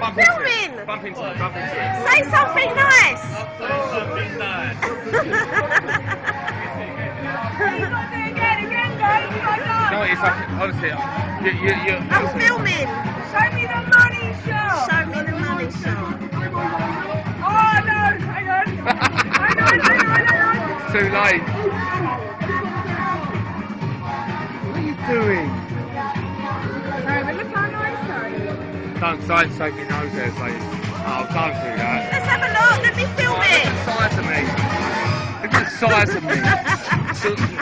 Bump into it. Say something nice. Say something nice. No, it's like, honestly, I'm filming. Show me the money shot. Show me the money shot. Oh no, hang on. Hang on. Too late. What are you doing? Don't say your nose there, please. Oh, don't do that. Let's have a look. Let me film it. Look at the size of me. Look at the size of me.